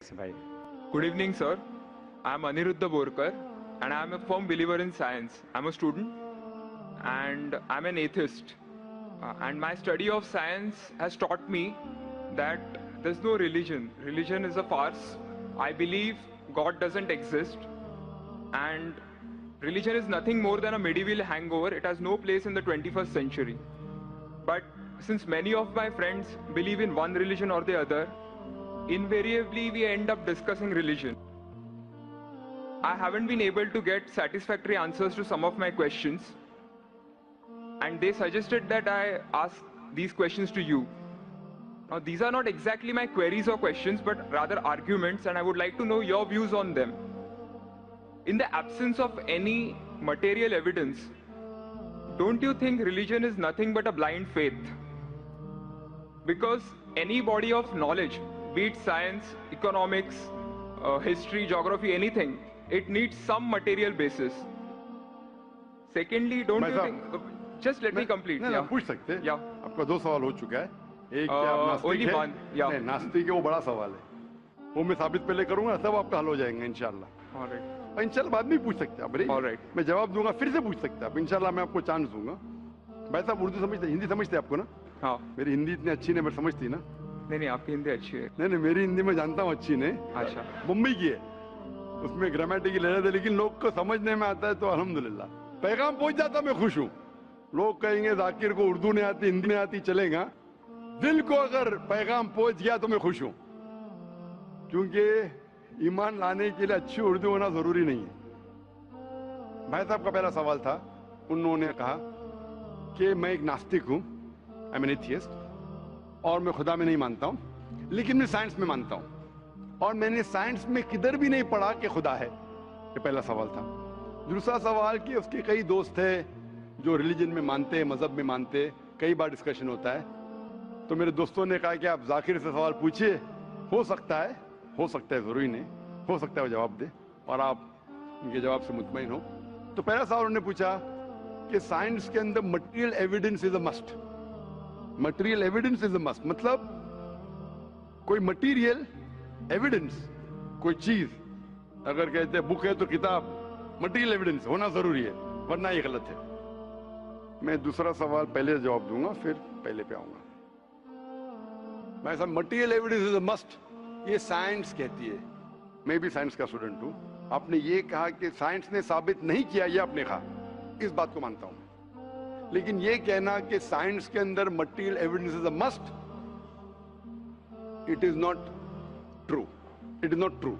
से भाई? Good evening, sir. I'm Aniruddha Borkar, and I'm a firm believer in science. I'm a student, and I'm an atheist. And my study of science has taught me that there's no religion. Religion is a farce. I believe God doesn't exist, and religion is nothing more than a medieval hangover. It has no place in the 21st century. But since many of my friends believe in one religion or the other, invariably we end up discussing religion. I haven't been able to get satisfactory answers to some of my questions, and they suggested that I ask these questions to you. Now, these are not exactly my queries or questions, but rather arguments, and I would like to know your views on them. In the absence of any material evidence, don't you think religion is nothing but a blind faith? Because any body of knowledge, be it science, economics, history, geography, anything, it needs some material basis. Secondly, don't you think... Just let me complete. नहीं, पूछ सकते हैं। Yeah. आपका दो सवाल हो चुका है। एक क्या आप नास्तिक only है? one, yeah. नहीं, नास्तिक है, वो बड़ा सवाल है। वो मैं साबित पहले करूंगा, सब आपका हल हो जाएंगे इंशाल्लाह। All right. इंशाल्लाह बाद में पूछ सकते हैं आप। All right. मैं जवाब दूंगा, फिर से पूछ सकते हैं आप। इंशाल्लाह मैं आपको चांस दूंगा। भाई साहब उर्दू समझते, हिंदी समझते आपको ना? हाँ। मेरी हिंदी इतनी अच्छी नहीं, मैं समझती ना? नहीं, आपकी हिंदी अच्छी है। नहीं, मेरी हिंदी मैं जानता हूँ अच्छी नहीं। अच्छा। मुंबई की है, उसमें ग्रामेटिकल एरर है, लेकिन लोग को समझने में आता है तो अल्हम्दुलिल्लाह। पैगाम पहुंच जाता, मैं खुश हूँ। लोग कहेंगे जाकिर को उर्दू नहीं आती, हिंदी नहीं आती, चलेगा। दिल को अगर पैगाम पहुंच गया तो मैं खुश हूँ, क्योंकि ईमान लाने के लिए अच्छी उर्दू होना जरूरी नहीं है। भाई साहब का पहला सवाल था, उन्होंने कहा कि मैं एक नास्तिक हूँ, आई एम एन एथियस्ट, और मैं खुदा में नहीं मानता हूँ, लेकिन मैं साइंस में मानता हूँ, और मैंने साइंस में किधर भी नहीं पढ़ा कि खुदा है। ये पहला सवाल था। दूसरा सवाल कि उसके कई दोस्त हैं जो रिलीजन में मानते हैं, मजहब में मानते हैं, कई बार डिस्कशन होता है, तो मेरे दोस्तों ने कहा कि आप जाकिर से सवाल पूछिए, हो सकता है जरूरी नहीं, हो सकता है वो जवाब दे और आप उनके जवाब से मुतमईन हो। तो पहला सवाल उन्होंने पूछा कि साइंस के अंदर material evidence is a must. Material evidence is a must मतलब कोई मटेरियल एविडेंस, कोई चीज अगर कहते हैं बुक है तो किताब, मटेरियल एविडेंस होना जरूरी है, वरना ये गलत है। मैं दूसरा सवाल पहले जवाब दूंगा, फिर पहले पे आऊंगा। मैं सब material evidence is a must, ये साइंस कहती है। मैं भी साइंस का स्टूडेंट हूं। आपने ये कहा कि साइंस ने साबित नहीं किया, ये आपने कहा, इस बात को मानता हूं, लेकिन ये कहना कि साइंस के अंदर material evidence is a must, it is not true. It is not true.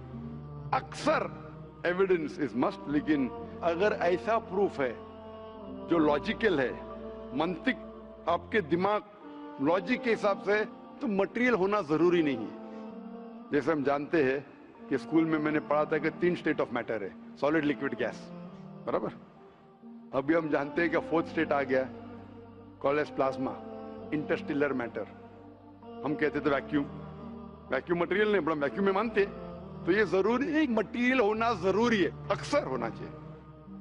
अक्सर एविडेंस इज मस्ट, लेकिन अगर ऐसा प्रूफ है जो लॉजिकल है, मंतिक आपके दिमाग लॉजिक के हिसाब से, तो मटेरियल होना जरूरी नहीं है। जैसे हम जानते हैं कि स्कूल में मैंने पढ़ा था कि 3 स्टेट ऑफ मैटर है, सॉलिड, लिक्विड, गैस, बराबर। अभी हम जानते हैं कि 4th स्टेट आ गया, कॉलेज प्लाज्मा, इंटरस्टेलर मैटर। हम कहते थे वैक्यूम, वैक्यूम मटेरियल नहीं, बड़ा वैक्यूम में मानते। तो ये जरूरी नहीं, मटेरियल होना जरूरी है, अक्सर होना चाहिए,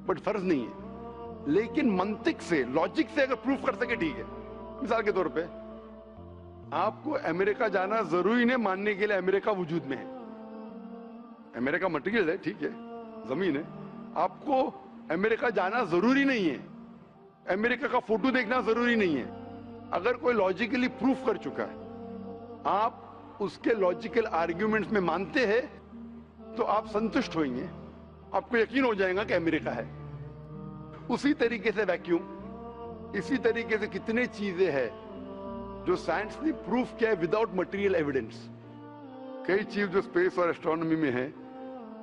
बट फर्ज नहीं है। लेकिन मंतिक से, लॉजिक से अगर प्रूफ कर सके ठीक है। मिसाल के तौर पे आपको अमेरिका जाना जरूरी नहीं मानने के लिए अमेरिका वजूद में है। अमेरिका मटेरियल है, ठीक है, जमीन है। आपको अमेरिका जाना जरूरी नहीं है, अमेरिका का फोटो देखना जरूरी नहीं है। अगर कोई लॉजिकली प्रूफ कर चुका है, आप उसके लॉजिकल आर्ग्यूमेंट्स में मानते हैं, तो आप संतुष्ट होंगे, आपको यकीन हो जाएगा कि अमेरिका है। उसी तरीके से वैक्यूम, इसी तरीके से कितने चीजें हैं जो साइंस ने प्रूफ किया है विदाउट मटेरियल एविडेंस। कई चीज जो स्पेस और एस्ट्रोनॉमी में है,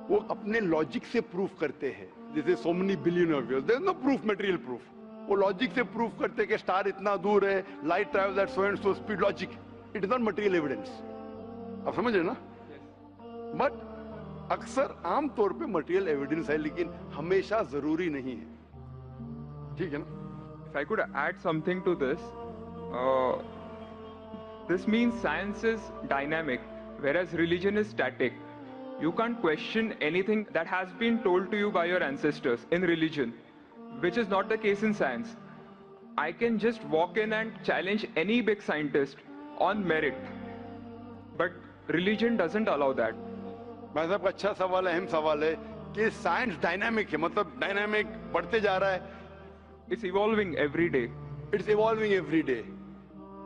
वो अपने लॉजिक से प्रूफ करते हैं, जैसे so many billion of years, there is no proof, material proof. वो लॉजिक से प्रूफ करते हैं कि स्टार इतना दूर है, light travels at so and so speed, logic, it is not material evidence. आप समझ रहे ना? बट अक्सर आमतौर पे मटेरियल एविडेंस है, लेकिन हमेशा जरूरी नहीं है। ठीक है ना? If I could add something to this, this means science is dynamic, whereas religion is static. You can't question anything that has been told to you by your ancestors in religion, which is not the case in science. I can just walk in and challenge any big scientist on merit, but religion doesn't allow that. भाई साहब का अच्छा सवाल है, अहम सवाल है कि साइंस डायनामिक है, मतलब डायनामिक बढ़ते जा रहा है, It's evolving every day. It's evolving every day.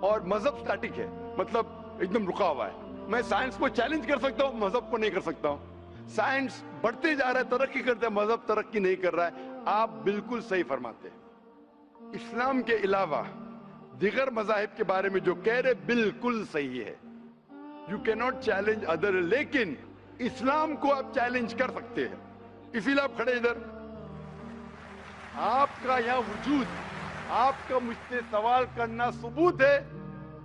और मजहब स्टैटिक है, मतलब एकदम रुका हुआ है। मैं साइंस को चैलेंज कर सकता हूँ, मजहब को नहीं कर सकता हूँ। साइंस बढ़ते जा रहा है, तरक्की करता है, मजहब तरक्की नहीं कर रहा है। आप बिल्कुल सही फरमाते हैं। इस्लाम के अलावा दिगर मजाहिब के बारे में जो कह रहे बिल्कुल सही है। You can not challenge other, लेकिन इस्लाम को आप चैलेंज कर सकते हैं। इसीलिए आप खड़े इधर, आपका यहाँ वजूद, आपका मुझसे सवाल करना सबूत है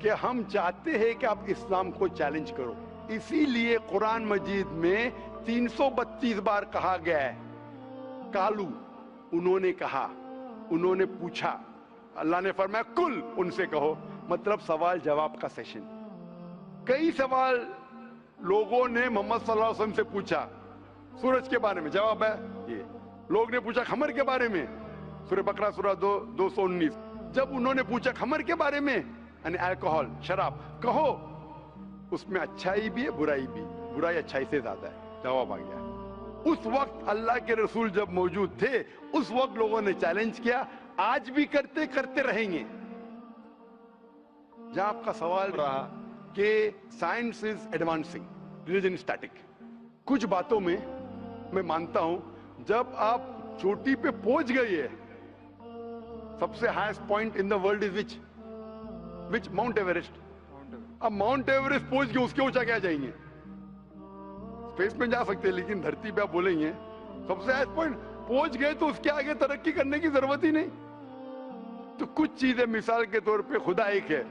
कि हम चाहते हैं कि आप इस्लाम को चैलेंज करो। इसीलिए कुरान मजीद में 332 बार कहा गया है कालू, उन्होंने कहा, उन्होंने पूछा। अल्लाह ने फरमाया कुल, उनसे कहो, मतलब सवाल जवाब का सेशन। कई सवाल लोगों ने मोहम्मद सल्लल्लाहु अलैहि वसल्लम से पूछा, सूरज के बारे में जवाब है ये। लोग ने पूछा खमर के बारे में, सूरह बकरा सूरह 219। जब उन्होंने पूछा खमर के बारे में, यानी अल्कोहल, शराब, कहो उसमें अच्छाई भी है बुराई भी, बुराई अच्छाई से ज्यादा है, जवाब आ गया। उस वक्त अल्लाह के रसूल जब मौजूद थे, उस वक्त लोगों ने चैलेंज किया, आज भी करते रहेंगे। जहां आपका सवाल रहा कि science is advancing, religion static, कुछ बातों में मैं मानता हूं, जब आप चोटी पे पहुंच गई है, सबसे highest point in the world is which mount Everest. अब माउंट एवरेस्ट पहुंच गए, उसके ऊंचा क्या जाएंगे? स्पेस में जा सकते हैं, लेकिन धरती पे आप बोलेंगे सबसे हाईएस्ट पॉइंट पहुंच गए तो उसके आगे तरक्की करने की जरूरत ही नहीं। तो कुछ चीजें, मिसाल के तौर पे खुदा एक है,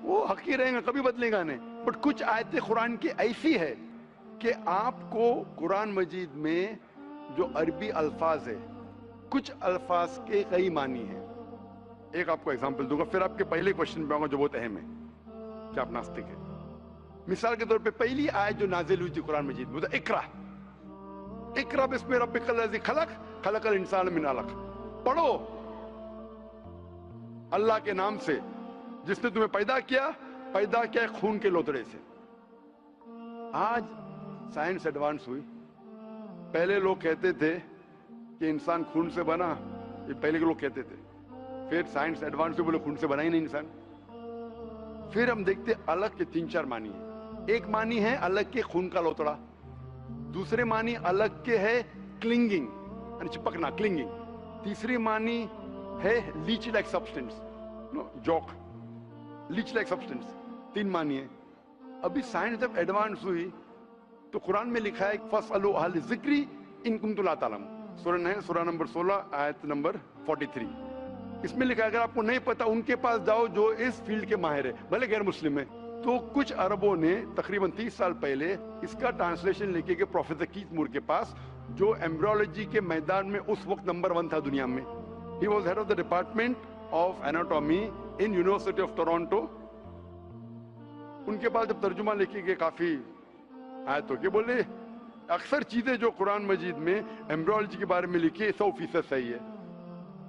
वो हकी रहेगा, कभी बदलेगा नहीं। बट कुछ आयतें कुरान की ऐसी है कि आपको कुरान मजीद में जो अरबी अल्फाज है, कुछ अल्फाज के कई मानी है। एक आपको एग्जांपल दूंगा, फिर आपके पहले क्वेश्चन पे आऊंगा जो बहुत अहम है कि आप नास्तिक है। मिसाल के तौर पे पहली आयत जो नाजिल हुई थी कुरान मजीद में, इकरा इकरा बिस्मि रब्बिकल लज़ी खलक, खलकल इंसान मिन अलक। पढ़ो अल्लाह के नाम से जिसने तुम्हें पैदा किया खून के लोतड़े से। आज साइंस एडवांस हुई। पहले लोग कहते थे कि इंसान खून से बना, ये पहले के लोग कहते थे। फिर साइंस एडवांस हुई, बोले खून से बना ही नहीं इंसान। फिर हम देखते अलग के 3-4 मानी है। एक मानी है अलग के खून का लोतड़ा, दूसरे मानी अलग के है क्लिंगिंग, चिपकना, क्लिंगिंग। तीसरी मानी है लीच लाइक सब्सटेंस, जॉक, लीच लाइक सब्सटेंस। 3 मानी है। अभी साइंस जब एडवांस हुई तो कुरान में लिखा है फसअलू अहल ज़िक्री इन कुंतुम ला तालमून, सूरह नंबर 16 आयत नंबर 43। इसमें लिखा है अगर आपको नहीं पता उनके पास जाओ जो इस फील्ड के माहिर है, भले गैर मुस्लिम है। तो कुछ अरबों ने तकरीबन 30 साल पहले इसका ट्रांसलेशन लेके गए प्रोफेसर कीथ मूर के पास, जो एम्ब्रियोलॉजी के मैदान में उस वक्त नंबर 1 था दुनिया में। He was head of the department of anatomy in university of Toronto. उनके पास जब तर्जुमा लेके गए काफी आयतों के, बोले अक्सर चीजें जो कुरान मजीद में एम्ब्रियोलॉजी के बारे में लिखी है 100% सही है,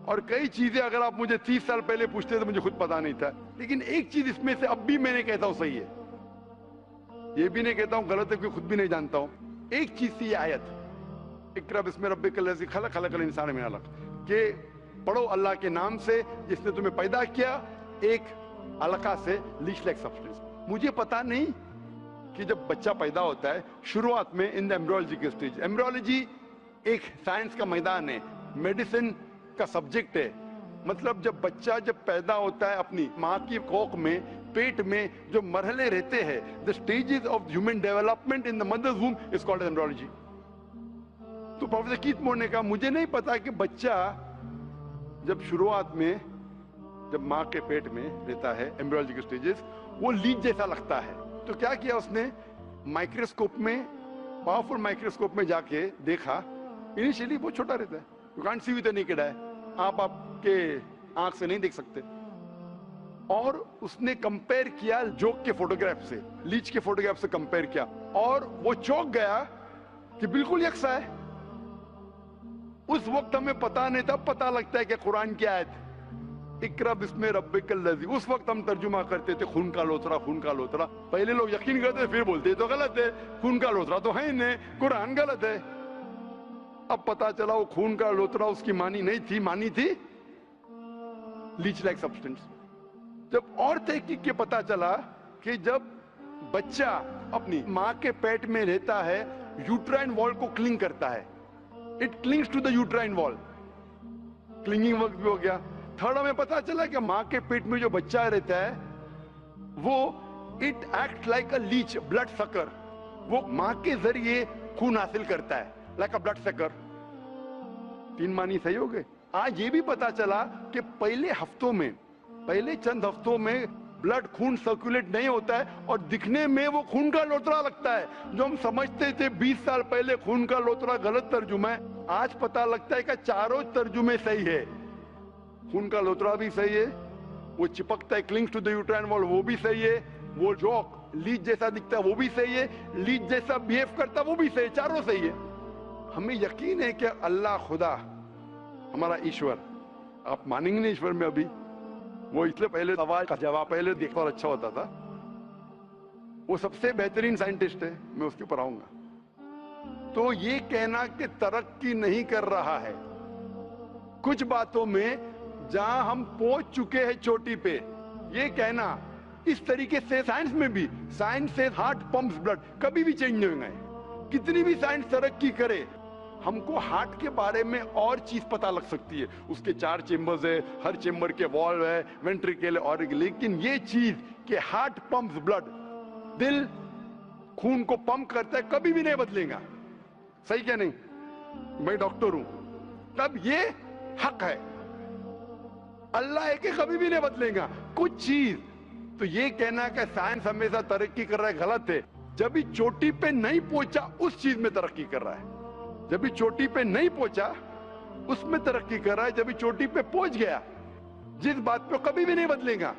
और कई चीजें अगर आप मुझे 30 साल पहले पूछते तो मुझे खुद पता नहीं था, लेकिन एक चीज इसमें से अब भी मैंने कहता हूं सही है, ये भी नहीं कहता हूं गलत है, क्योंकि खुद भी नहीं जानता हूं। एक चीज थी ये आयत इकरा बिस्मि रब्बिकल लज़ी खलक, खलकल इंसान मिन अलक, के पढ़ो अल्लाह के नाम से जिसने तुम्हें पैदा किया एक अलका से, लीच लाइक सब्सटेंस। मुझे पता नहीं कि जब बच्चा पैदा होता है शुरुआत में इन द एम्ब्रियोलॉजी के स्टेज, एम्ब्रियोलॉजी एक साइंस का मैदान है, मेडिसिन का सब्जेक्ट है। मतलब जब बच्चा जब पैदा होता है अपनी माँ की कोख में, पेट में जो मरहले रहते हैं, the stages of human development in the mother's womb is called embryology. तो प्रोफेसर कीथ मूर ने कहा मुझे नहीं पता कि बच्चा जब शुरुआत में जब माँ के पेट में रहता है, एम्ब्रियोलॉजी के स्टेजेस, वो लीच जैसा लगता है। तो क्या किया उसने, माइक्रोस्कोप में, पावरफुल माइक्रोस्कोप में जाके देखा, इनिशियली बहुत छोटा रहता है, you can't see with any kid I, आप आपके आंख से नहीं देख सकते। और उसने कंपेयर किया जोक के फोटोग्राफ से, लीच के फोटोग्राफ से कंपेयर किया, और वो चौंक गया कि बिल्कुल यकसा है। उस वक्त हमें पता नहीं था, पता लगता है कि कुरान की आयत اقرا بسم ربک الذی. اس وقت ہم ترجمہ کرتے تھے خون کا لوترا، خون کا لوترا. پہلے لوگ یقین کرتے تھے، پھر بولتے تو غلط ہے، خون کا لوترا تو ہے ہی نہیں، قرآن غلط ہے. اب پتا چلا وہ خون کا لوترا اس کی معنی نہیں تھی، معنی تھی لیچ لائک سبسٹنس. جب اور تحقیق کے پتا چلا کہ جب بچہ اپنی ماں کے پیٹ میں رہتا ہے یوٹرائن وال کو کلنگ کرتا ہے، اٹ کلنگز ٹو دا یوٹرائن وال. کلنگنگ وقت بھی ہو گیا. تھرڈ ہمیں پتا چلا کہ ماں کے پیٹ میں جو بچہ رہتا ہے وہ it act like a leech, blood sucker. وہ ماں کے ذریعے خون حاصل کرتا ہے لائک اے بلڈ سکر. 3 معنی صحیح ہو گئے. آج یہ بھی پتا چلا کہ پہلے چند ہفتوں میں بلڈ خون سرکولیٹ نہیں ہوتا ہے اور دکھنے میں وہ خون کا لوترا لگتا ہے. جو ہم سمجھتے تھے 20 سال پہلے خون کا لوترا غلط ترجمہ ہے، آج پتا لگتا ہے کہ چاروں ترجمے صحیح ہے. خون کا لوترا بھی صحیح ہے، وہ چپکتا ہے کلنگز ٹو دی یوٹرائن وال وہ بھی صحیح ہے، وہ جو لیچ جیسا دکھتا ہے وہ بھی صحیح ہے، لیچ جیسا بیہیو کرتا ہے وہ بھی صحیح ہے، چاروں صحیح ہے. ہمیں یقین ہے کہ اللہ خدا ہمارا ایشور، آپ مانیں گے نہیں ایشور میں ابھی، وہ اس لیے پہلے سوال کا جواب پہلے دیکھتا اور اچھا ہوتا تھا. وہ سب سے بہترین سائنٹسٹ ہے، میں اس کے اوپر آؤں گا. تو یہ کہنا کہ ترقی نہیں کر رہا ہے، کچھ باتوں میں جہاں ہم پہنچ چکے ہیں چوٹی پہ، یہ کہنا اس طریقے سے سائنس میں بھی، سائنس سے ہارٹ پمپس بلڈ، کبھی بھی چینج نہیں ہوگا. کتنی بھی سائنس ترقی کرے، ہم کو ہارٹ کے بارے میں اور چیز پتا لگ سکتی ہے. اس کے 4 چیمبرز ہے، ہر چیمبر کے والو ہے، وینٹریکل اور، لیکن یہ چیز کہ ہارٹ پمپس بلڈ، دل خون کو پمپ کرتا ہے، کبھی بھی نہیں بدلے گا. صحیح کیا نہیں؟ میں ڈاکٹر ہوں، تب یہ حق ہے. اللہ ہے کہ کبھی بھی نہیں بدلے گا. کچھ چیز تو یہ کہنا کہ سائنس ہمیشہ ترقی کر رہا ہے غلط ہے. جب بھی چوٹی پہ نہیں پہنچا اس چیز میں ترقی کر رہا ہے. جب بھی چوٹی پہ نہیں پہنچا اس میں ترقی کر رہا ہے. جب بھی چوٹی پہ پہنچ گیا جس بات پہ کبھی بھی نہیں بدلے گا.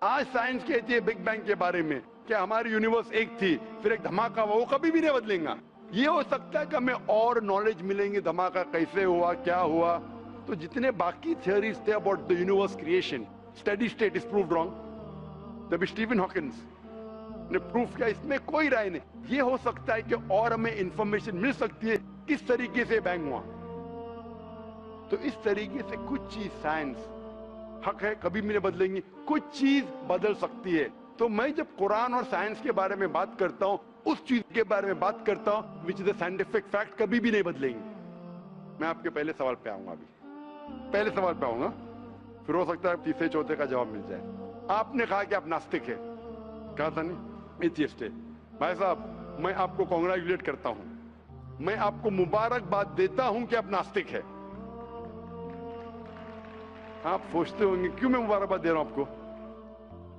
آج سائنس کہتی ہے بگ بینگ کے بارے میں کہ ہماری یونیورس ایک تھی پھر ایک دھماکہ ہوا، وہ کبھی بھی نہیں بدلیں گا. یہ ہو سکتا ہے کہ ہمیں اور نالج ملیں گے، دھماکہ کیسے ہوا، کیا ہوا. تو جتنے باقی تھیوریز تھے about the universe creation, steady state is proved wrong. جب اسٹیون ہاکنس نے پروف کیا اس میں کوئی رائے نہیں. یہ ہو سکتا ہے کہ اور ہمیں انفارمیشن مل سکتی ہے کس طریقے سے بینگ ہوا. تو اس طریقے سے کچھ چیز سائنس حق ہے، کبھی بھی نہیں بدلیں گی، کچھ چیز بدل سکتی ہے. تو میں جب قرآن اور سائنس کے بارے میں بات کرتا ہوں، اس چیز کے بارے میں بات کرتا ہوں which is a scientific fact، کبھی بھی نہیں بدلیں گی. میں آپ کے پہلے سوال پہ آؤں گا، ابھی پہلے سوال پہ آؤں گا، پھر ہو سکتا ہے تیسرے چوتھے کا جواب مل جائے. آپ نے کہا کہ آپ ناستک ہے، کہا تھا نہیں، ایتھیسٹ ہے. بھائی صاحب میں آپ کو کانگریچولیٹ کرتا ہوں، میں آپ کو مبارکباد دیتا ہوں کہ آپ ناستک ہے. آپ سوچتے ہوں گے کیوں میں مبارکباد دے رہا ہوں آپ کو؟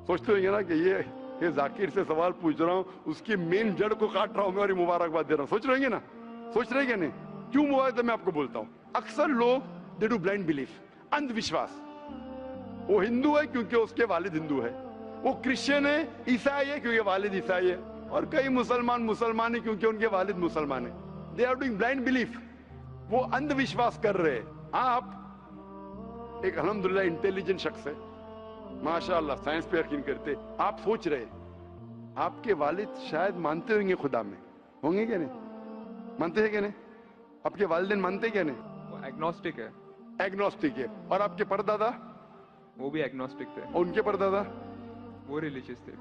سوچتے ہوں گے نا کہ یہ ذاکر سے سوال پوچھ رہا ہوں، اس کی مین جڑ کو کاٹ رہا ہوں میں اور یہ مبارکباد دے رہا ہوں. سوچ رہے ہیں نا، سوچ رہے ہیں نا کیوں مبارک؟ میں آپ کو بولتا ہوں. اکثر لوگ دے ڈو بلائنڈ بلیف، اندھ وشواس. وہ ہندو ہے کیونکہ اس کے والد ہندو ہے، وہ کرسچن ہے، عیسائی ہے کیونکہ والد عیسائی ہے، اور کئی مسلمان ہیں کیونکہ ان کے والد مسلمان ہیں. They are doing blind belief, وہ اندھ وشواس کر رہے. آپ ایک الحمدللہ انٹیلیجنٹ شخص ہے، ماشاءاللہ سائنس پہ یقین کرتے. آپ سوچ رہے آپ کے والد شاید مانتے ہوں گے خدا میں، ہوں گے کیا نہیں؟ مانتے ہیں کیا نہیں؟ آپ کے والدین مانتے کیا نہیں؟ وہ ایگنوسٹک ہے. ایگنوسٹک ہے. اور آپ کے پردادا؟ وہ بھی ایگنوسٹک تھے. اور ان کے پردادا؟ وہ ریلیجیس تھے.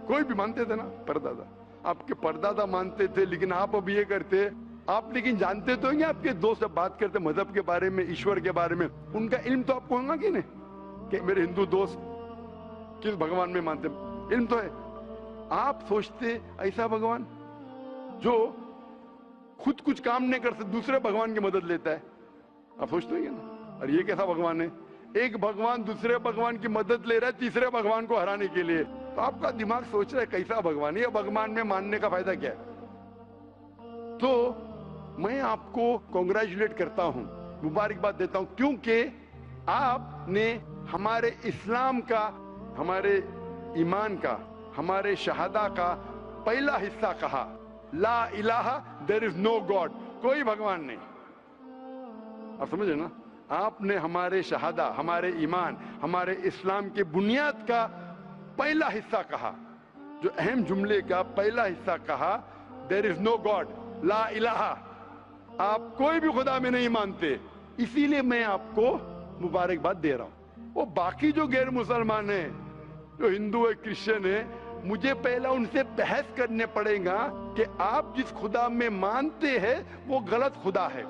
کوئی بھی مانتے تھے نا پردادا. آپ کے پردادا مانتے تھے، لیکن آپ اب یہ کرتے. آپ لیکن جانتے تو ہیں گے، آپ کے دوست جب بات کرتے مذہب کے بارے میں، ایشور کے بارے میں، ان کا علم تو آپ کو ہوگا کہ نہیں کہ میرے ہندو دوست کس بھگوان میں مانتے؟ علم تو ہے. آپ سوچتے ایسا بھگوان جو خود کچھ کام نہیں کر سکتے، دوسرے بھگوان کی مدد لیتا ہے. آپ سوچتے ہیں نا، اور یہ کیسا بھگوان ہے؟ ایک بھگوان دوسرے بھگوان کی مدد لے رہا ہے تیسرے بھگوان کو ہرانے کے لیے. تو آپ کا دماغ سوچ رہا ہے کیسا بھگوان ہے، یہ بھگوان میں ماننے کا فائدہ کیا ہے؟ تو میں آپ کو کانگریچولیٹ کرتا ہوں، مبارکباد دیتا ہوں، کیونکہ آپ نے ہمارے اسلام کا، ہمارے ایمان کا، ہمارے شہادہ کا پہلا حصہ کہا، لا الہ، دیر از نو گاڈ، کوئی بھگوان نہیں. آپ سمجھے نا؟ आपने हमारे शहादा, हमारे ईमान, हमारे इस्लाम के बुनियाद का पहला हिस्सा कहा, जो अहम जुमले का पहला हिस्सा कहा, देयर इज नो गॉड, ला इलाहा, आप कोई भी खुदा में नहीं मानते, इसीलिए मैं आपको मुबारकबाद दे रहा हूं। वो बाकी जो गैर मुसलमान है, जो हिंदू है, क्रिश्चियन है, मुझे पहला उनसे बहस करने पड़ेगा कि आप जिस खुदा में मानते हैं वो गलत खुदा है,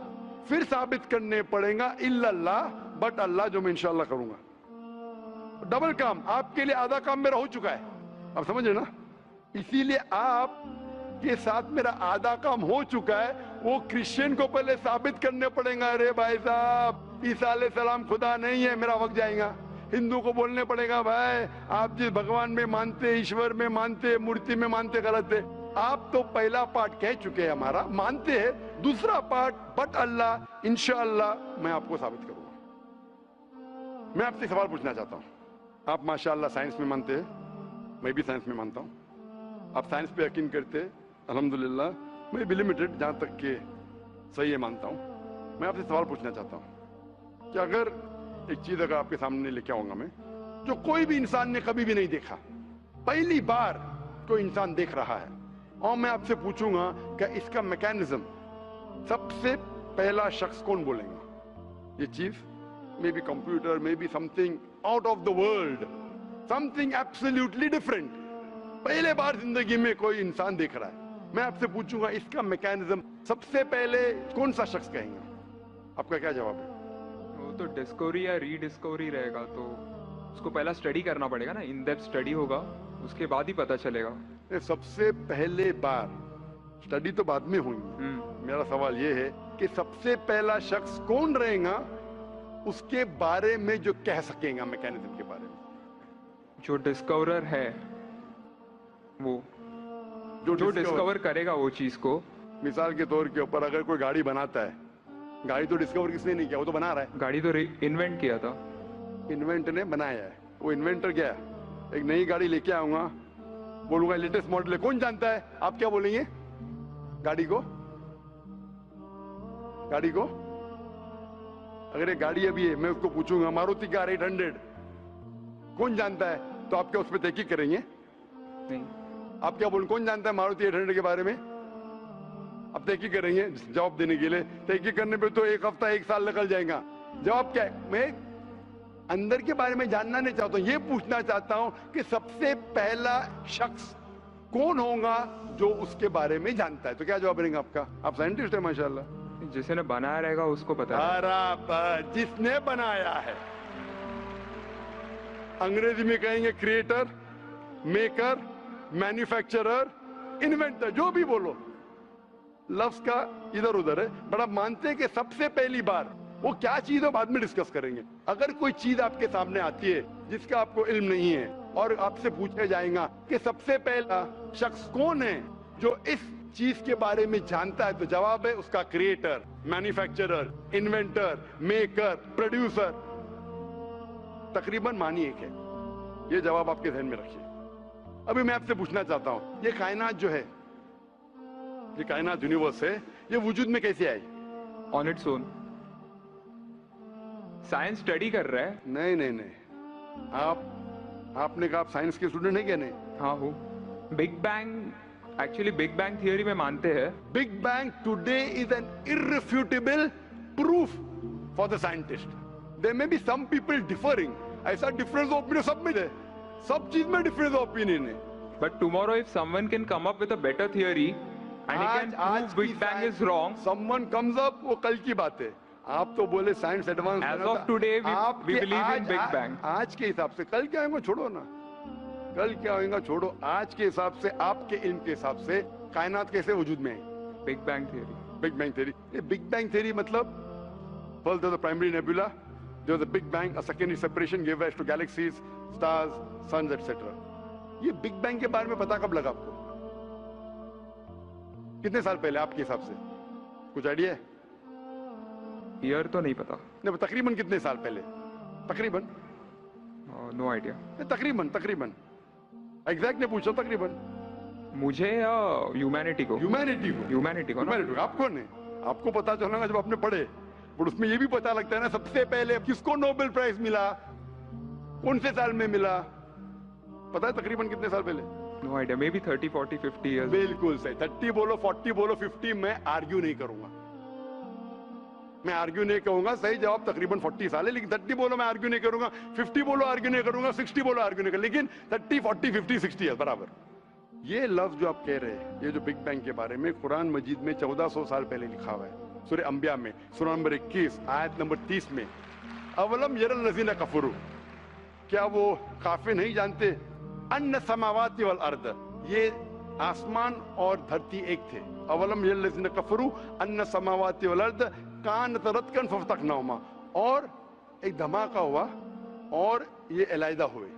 फिर साबित करने पड़ेगा इल्लल्लाह, बट अल्लाह, जो मैं इंशाल्लाह करूंगा। डबल काम, आपके लिए आधा काम मेरा हो चुका है, आप समझ रहे ना? इसीलिए आप के साथ मेरा आधा काम हो चुका है, वो क्रिश्चियन को पहले साबित करने पड़ेगा, अरे भाई साहब ईसा अलैहिस्सलाम खुदा नहीं है, मेरा वक्त जाएगा। हिंदू को बोलने पड़ेगा, भाई आप जिस भगवान में मानते, ईश्वर में मानते, मूर्ति में मानते, गलत है। आप तो पहला पार्ट कह चुके हैं, हमारा मानते हैं, दूसरा पार्ट बट अल्लाह, इंशाअल्लाह मैं आपको साबित करूंगा। मैं आपसे सवाल पूछना चाहता हूं, आप माशाअल्लाह साइंस में मानते हैं, मैं भी साइंस में मानता हूं, आप साइंस पे यकीन करते हैं, अल्हम्दुलिल्लाह, मैं भी लिमिटेड जहां तक के सही है मानता हूं। मैं आपसे सवाल पूछना चाहता हूं कि अगर एक चीज अगर आपके सामने लेके आऊंगा मैं, जो कोई भी इंसान ने कभी भी नहीं देखा, पहली बार कोई इंसान देख रहा है, और मैं आपसे पूछूंगा कि इसका मैकेनिज्म, सबसे पहला शख्स कौन बोलेगा? ये चीज may be computer, may be something out of the world, something absolutely different, पहले बार जिंदगी में कोई इंसान देख रहा है। मैं आपसे पूछूंगा इसका मैकेनिज्म सबसे पहले कौन सा शख्स कहेगा? आपका क्या जवाब है? वो तो डिस्कवरी या रीडिस्कवरी रहेगा, तो उसको पहला स्टडी करना पड़ेगा ना, इन डेप्थ स्टडी होगा, उसके बाद ही पता चलेगा। सबसे पहले बार स्टडी तो बाद में हुई, मेरा सवाल ये है कि सबसे पहला शख्स कौन रहेगा उसके बारे में जो कह सकेगा मैकेनिज्म के बारे में? जो डिस्कवरर है, वो जो डिस्कवर करेगा वो चीज को। मिसाल के तौर के ऊपर अगर कोई गाड़ी बनाता है, गाड़ी तो डिस्कवर किसने नहीं किया, वो तो बना रहा है। गाड़ी तो इन्वेंट किया था, इन्वेंट ने बनाया है, वो इन्वेंटर क्या है? एक नई गाड़ी लेके आऊंगा, बोलूंगा लेटेस्ट मॉडल है, कौन जानता है? आप क्या बोलेंगे? गाड़ी को, गाड़ी को अगर ये गाड़ी अभी है, मैं उसको पूछूंगा मारुति कार 800 कौन जानता है, तो आप क्या उस पर तहकीक करेंगे? नहीं। आप क्या बोलेंगे, कौन जानता है मारुति 800 के बारे में? आप तहकीक करेंगे जवाब देने के लिए, तहकीक करने पे तो एक हफ्ता एक साल निकल जाएगा। जवाब क्या है? मैं अंदर के बारे में जानना नहीं चाहता हूं, ये पूछना चाहता हूं कि सबसे पहला शख्स कौन होगा जो उसके बारे में जानता है। तो क्या जवाब रहेगा आपका? आप साइंटिस्ट है माशाल्लाह। जिसने बनाया रहेगा उसको पता है। बराबर, जिसने बनाया है। अंग्रेजी में कहेंगे क्रिएटर, मेकर, मैन्युफैक्चरर, इन्वेंटर, जो भी बोलो, लफ्ज का इधर उधर है, बड़ा मानते हैं कि सबसे पहली बार वो क्या चीज है बाद में डिस्कस करेंगे। अगर कोई चीज आपके सामने आती है जिसका आपको इल्म नहीं है और आपसे पूछा जाएगा कि सबसे पहला शख्स कौन है जो इस चीज के बारे में जानता है, तो जवाब है उसका creator, manufacturer, inventor, maker, producer. तकरीबन मानी एक है। ये जवाब आपके ध्यान में रखिए। अभी मैं आपसे पूछना चाहता हूं, ये कायनात जो है, ये कायनात यूनिवर्स है, ये वजूद में कैसे आई? On its own. Science study कर रहा है। नहीं नहीं नहीं, आपने कहा आप साइंस के स्टूडेंट है क्या? नहीं। हाँ हूँ। Big bang, actually big bang theory में मानते हैं। Big bang today is an irrefutable proof for the scientist. There may be some people differing, ऐसा डिफरेंस ऑफ ओपिनियन सब में है, सब चीज में डिफरेंस ऑफ ओपिनियन है। But tomorrow if someone can come up with a better theory and he can prove big bang is wrong, someone comes up, वो कल की बात है। आप तो बोले science advance, age of today we believe in big bang. आज के हिसाब से, कल क्या होगा छोड़ो ना, कल क्या होगा छोड़ो, आज के हिसाब से, आपके इल्म के हिसाब से कायनात कैसे वजूद में है? Big bang theory. Big bang theory. ये बिग बैंग थियरी मतलब first the primary nebula, there was a big bang, a secondary separation gave rise to galaxies, stars, suns, etc. ये बिग बैंग के बारे में पता कब लगा आपको? कितने साल पहले आपके हिसाब से? कुछ आइडिया है? ईयर तो नहीं पता। नहीं, तकरीबन कितने साल पहले? तकरीबन? No idea. तकरीबन एग्जैक्ट ने पूछा, तकरीबन। मुझे या ह्यूमैनिटी को? ह्यूमैनिटी को ना? आपको नहीं, आपको पता चलेगा जब आपने पढ़े। पर उसमें ये भी पता लगता है ना सबसे पहले किसको नोबेल प्राइज मिला, कौन से साल में मिला, पता है तकरीबन कितने साल पहले? No idea. Maybe 30, 40, 50 years. बिल्कुल सही. 30 बोलो, 40 बोलो, 50, मैं आर्ग्यू नहीं करूंगा. मैं आर्ग्यू नहीं कहूंगा. सही जवाब तकरीबन 40 साल है, लेकिन 30 बोलो मैं आर्ग्यू नहीं करूंगा, 50 बोलो आर्ग्यू नहीं करूंगा, 60 बोलो आर्ग्यू नहीं करूंगा, लेकिन 30, 40, 50, 60 है बराबर. ये लफ्ज जो आप कह रहे हैं, ये जो बिग बैंग के बारे में कुरान मजीद में 1400 साल पहले लिखा हुआ है. सूरह अंबिया में सूरह नंबर 21 आयत नंबर 30 में, अवलम यरल लज़ीना कफरू, क्या वो काफिर नहीं जानते, अन्ना समावाति वल अर्द, ये आसमान और धरती एक थे. अवलम यरल लज़ीना कफरू अन्ना समावाति वल अर्द कानत रतकन फफ्तकनाहुमा, और एक धमाका हुआ और ये अलहदा हुए.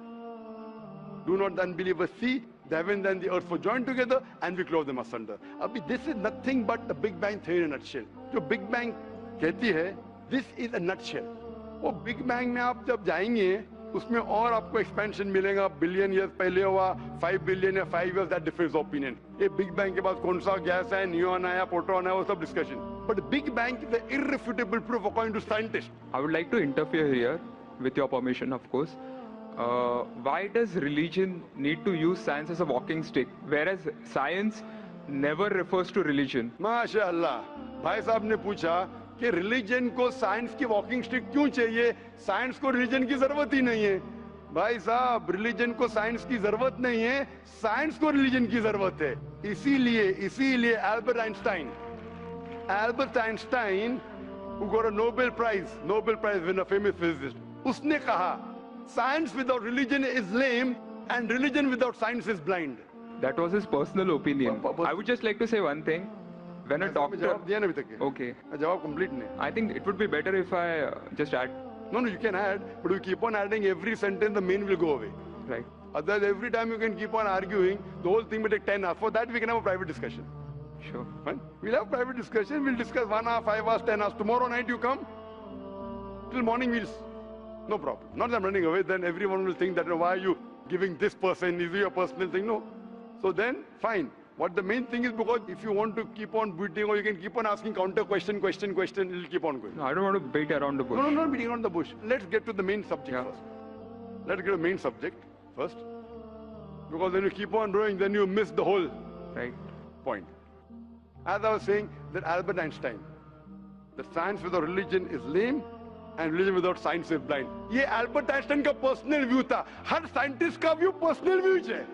Do not the unbelievers see the heavens and the earth were joined together and we clove them asunder. अभी this is nothing but the Big Bang theory in a nutshell. जो Big Bang कहती है, this is a nutshell. वो Big Bang में आप जब जाएंगे उसमें और आपको एक्सपेंशन मिलेगा. बिलियन ईयर्स पहले हुआ, 5 बिलियन या 5 years, that differs opinion. ये बिग बैंग के बाद कौन सा गैस है, न्यूट्रॉन आया, प्रोटॉन आया, वो सब discussion. But big bang is an irrefutable proof according to scientists. I would like to interfere here, with your permission, of course. Why does religion need to use science as a walking stick, whereas science never refers to religion? माशाअल्लाह, भाई साहब ने पूछा कि religion को science की walking stick क्यों चाहिए, साइंस को रिलीजन की जरूरत ही नहीं है. भाई साहब, रिलीजन को साइंस की जरूरत नहीं है, साइंस को रिलीजन की जरूरत है. इसीलिए Albert Einstein who got a Nobel Prize winner, famous physicist, उसने कहा science without religion is lame and religion without science is blind. That was his personal opinion. I would just like to say one thing. When a doctor... जवाब दिया ना अभी तक. Okay. जवाब complete नहीं. I think it would be better if I just add. No, you can add, but you keep on adding every sentence, the main will go away. Right. Otherwise, every time you can keep on arguing, the whole thing will take 10 hours. For that, we can have a private discussion. Sure. Fine? We'll have private discussion. We'll discuss 1 hour, 5 hours, 10 hours. Tomorrow night you come. Till morning no problem. Not that I'm running away. Then everyone will think that why are you giving this person? Is it your personal thing? No. So then, fine. What the main thing is, because if you want to keep on beating or you can keep on asking counter question, it'll keep on going. No, I don't want to beat around the bush. No, not beating around the bush. Let's get to the main subject first. Let's get to the main subject first. Because when you keep on rowing, then you miss the whole point. As I was saying, that Albert Einstein, that science without religion is lame and religion without science is blind. ये Albert Einstein का personal view था. हर scientist का view personal view है.